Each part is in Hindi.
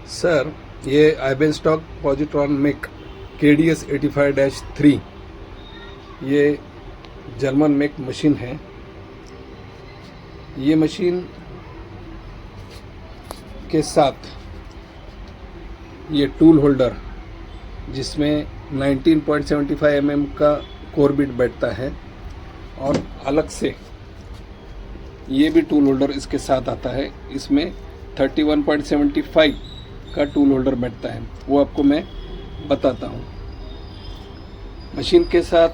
सर, ये आइबेंस्टॉक पॉजिट्रॉन मेक KDS 85-3 ये जर्मन मेक मशीन है। ये मशीन के साथ ये टूल होल्डर जिसमें 19.75 mm का कोर बिट बैठता है और अलग से ये भी टूल होल्डर इसके साथ आता है। इसमें 31.75 का टूल होल्डर बैठता है, वो आपको मैं बताता हूँ। मशीन के साथ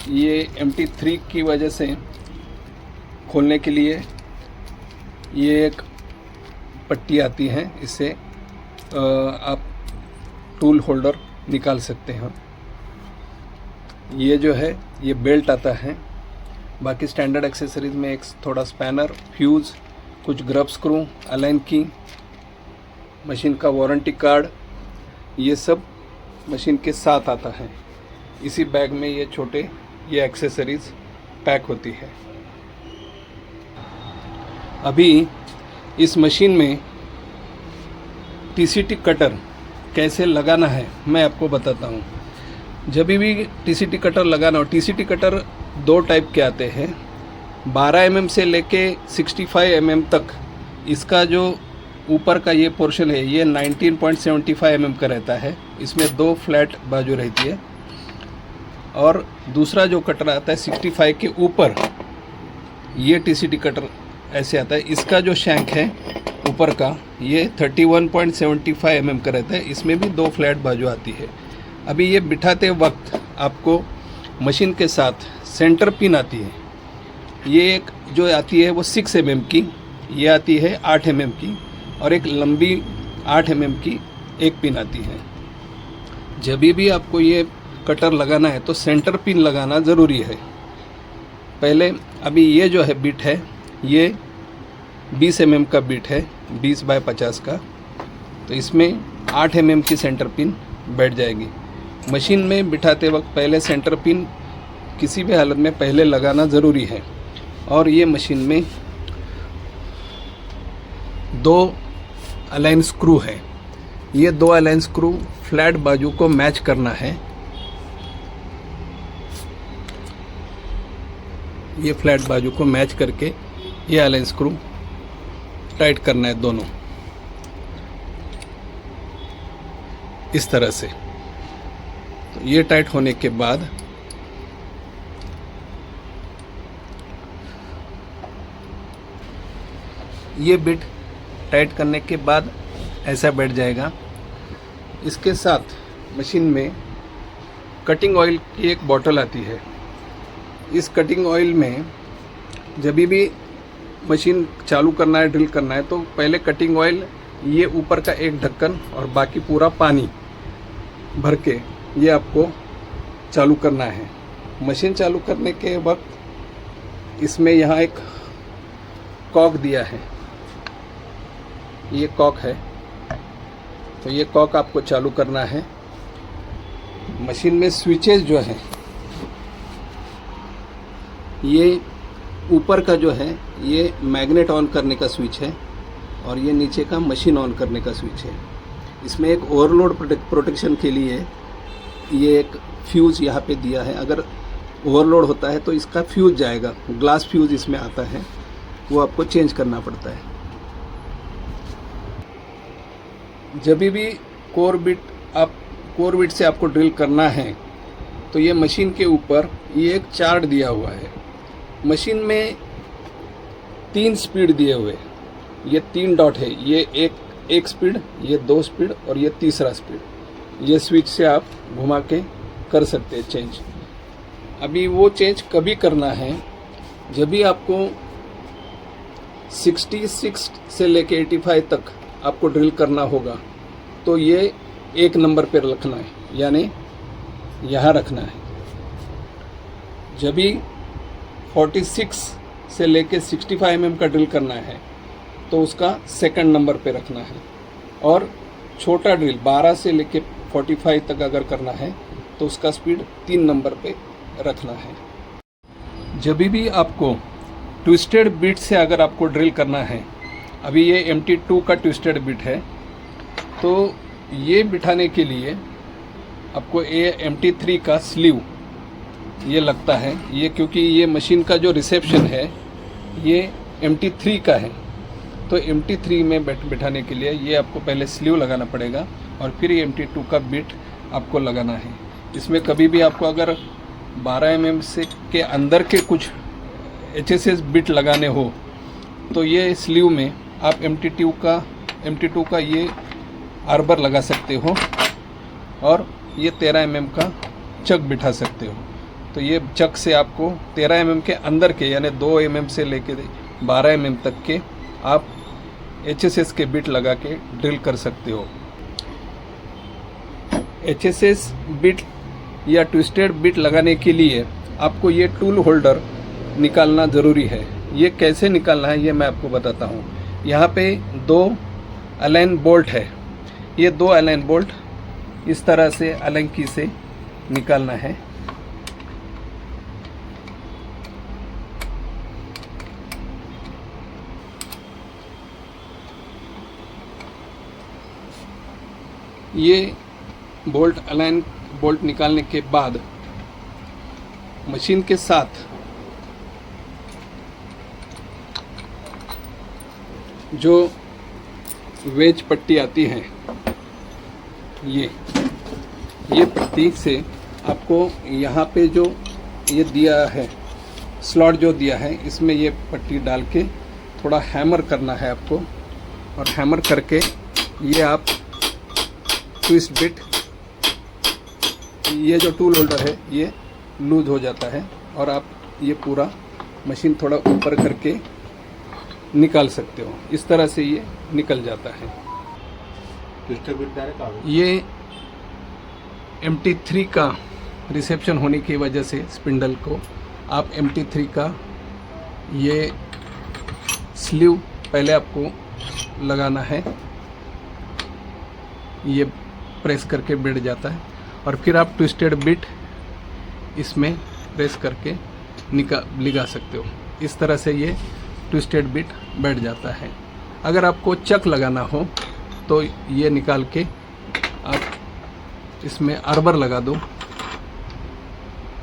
ये MT3 की वजह से खोलने के लिए ये एक पट्टी आती है, इससे आप टूल होल्डर निकाल सकते हैं। ये जो है ये बेल्ट आता है। बाकी स्टैंडर्ड एक्सेसरीज में एक थोड़ा स्पैनर, फ्यूज़, कुछ ग्रब स्क्रू, अलाइन की, मशीन का वारंटी कार्ड, ये सब मशीन के साथ आता है। इसी बैग में ये छोटे ये एक्सेसरीज पैक होती है। अभी इस मशीन में TCT कटर कैसे लगाना है मैं आपको बताता हूँ। जब भी TCT कटर लगाना हो, TCT कटर दो टाइप के आते हैं। 12 mm से लेके 65 mm तक इसका जो ऊपर का ये पोर्शन है ये 19.75 mm का रहता है। इसमें दो फ्लैट बाजू रहती है। और दूसरा जो कटर आता है 65 के ऊपर, ये TCT कटर ऐसे आता है। इसका जो शैंक है ऊपर का ये 31.75 mm का रहता है। इसमें भी दो फ्लैट बाजू आती है। अभी ये बिठाते वक्त आपको मशीन के साथ सेंटर पिन आती है। ये एक जो आती है वो 6 mm की, ये आती है 8 mm की, और एक लंबी 8 mm की एक पिन आती है। जब भी आपको ये कटर लगाना है तो सेंटर पिन लगाना ज़रूरी है। पहले अभी ये जो है बिट है ये 20 mm का बिट है, 20x50 का। तो इसमें 8 mm की सेंटर पिन बैठ जाएगी। मशीन में बिठाते वक्त पहले सेंटर पिन किसी भी हालत में पहले लगाना ज़रूरी है। और ये मशीन में दो अलाइन स्क्रू है। ये दो अलाइन स्क्रू फ्लैट बाजू को मैच करना है। ये फ्लैट बाजू को मैच करके ये अलाइन स्क्रू टाइट करना है दोनों, इस तरह से। तो ये टाइट होने के बाद ये बिट टाइट करने के बाद ऐसा बैठ जाएगा। इसके साथ मशीन में कटिंग ऑयल की एक बॉटल आती है। इस कटिंग ऑयल में जब भी मशीन चालू करना है, ड्रिल करना है, तो पहले कटिंग ऑयल, ये ऊपर का एक ढक्कन और बाकी पूरा पानी भर के ये आपको चालू करना है। मशीन चालू करने के वक्त इसमें यहाँ एक कॉक दिया है, ये कॉक है। तो ये कॉक आपको चालू करना है। मशीन में स्विचेस जो है, ये ऊपर का जो है ये मैग्नेट ऑन करने का स्विच है और ये नीचे का मशीन ऑन करने का स्विच है। इसमें एक ओवरलोड प्रोटेक्शन के लिए ये एक फ्यूज़ यहाँ पे दिया है। अगर ओवरलोड होता है तो इसका फ्यूज़ जाएगा, ग्लास फ्यूज़ इसमें आता है, वो आपको चेंज करना पड़ता है। जब भी कोर बिट से आपको ड्रिल करना है तो ये मशीन के ऊपर ये एक चार्ट दिया हुआ है। मशीन में 3 स्पीड दिए हुए, ये 3 डॉट है, ये एक स्पीड, ये 2 स्पीड और ये तीसरा स्पीड। ये स्विच से आप घुमा के कर सकते हैं चेंज। अभी वो चेंज कभी करना है जब भी आपको 66 से लेके 85 तक आपको ड्रिल करना होगा, तो ये 1 नंबर पर रखना है, यानी यहाँ रखना है। जब भी 46 से लेके 65 mm का ड्रिल करना है तो उसका 2nd नंबर पे रखना है। और छोटा ड्रिल 12 से लेके 45 तक अगर करना है तो उसका स्पीड 3 नंबर पे रखना है। जब भी आपको ट्विस्टेड बिट से अगर आपको ड्रिल करना है, अभी ये MT2 का ट्विस्टेड बिट है, तो ये बिठाने के लिए आपको ये MT3 का स्लीव ये लगता है, ये क्योंकि ये मशीन का जो रिसेप्शन है ये MT3 का है, तो MT3 में बिठाने के लिए ये आपको पहले स्लीव लगाना पड़ेगा और फिर ये MT2 का बिट आपको लगाना है। इसमें कभी भी आपको अगर 12 mm से के अंदर के कुछ HSS बिट लगाने हो तो ये स्लीव में आप MT2 का ये आर्बर लगा सकते हो और ये 13 mm का चक बिठा सकते हो। तो ये चक से आपको 13 mm के अंदर के यानी 2 mm से लेके 12 mm तक के आप HSS के बिट लगा के ड्रिल कर सकते हो। HSS बिट या ट्विस्टेड बिट लगाने के लिए आपको ये टूल होल्डर निकालना ज़रूरी है। ये कैसे निकालना है ये मैं आपको बताता हूँ। यहाँ पे 2 अलाइन बोल्ट है, ये 2 अलाइन बोल्ट इस तरह से अलाइन की से निकालना है। ये अलाइन बोल्ट निकालने के बाद मशीन के साथ जो वेज पट्टी आती है ये पट्टी से आपको यहाँ पे जो ये दिया है स्लॉट जो दिया है इसमें ये पट्टी डाल के थोड़ा हैमर करना है आपको, और हैमर करके ये आप ट्विस्ट बिट ये जो टूल होल्डर है ये लूज हो जाता है और आप ये पूरा मशीन थोड़ा ऊपर करके निकाल सकते हो। इस तरह से ये निकल जाता है। ये MT3 का रिसेप्शन होने की वजह से स्पिंडल को आप MT3 का ये स्लीव पहले आपको लगाना है, ये प्रेस करके बैठ जाता है और फिर आप ट्विस्टेड बिट इसमें प्रेस करके लगा सकते हो। इस तरह से ये ट्विस्टेड बिट बैठ जाता है। अगर आपको चक लगाना हो तो ये निकाल के आप इसमें आर्बर लगा दो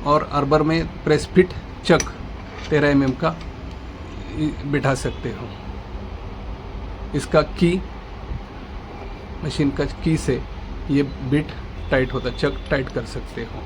और आर्बर में प्रेस फिट चक 13 mm का बिठा सकते हो। इसका की मशीन का की से ये बिट टाइट होता, चक टाइट कर सकते हो।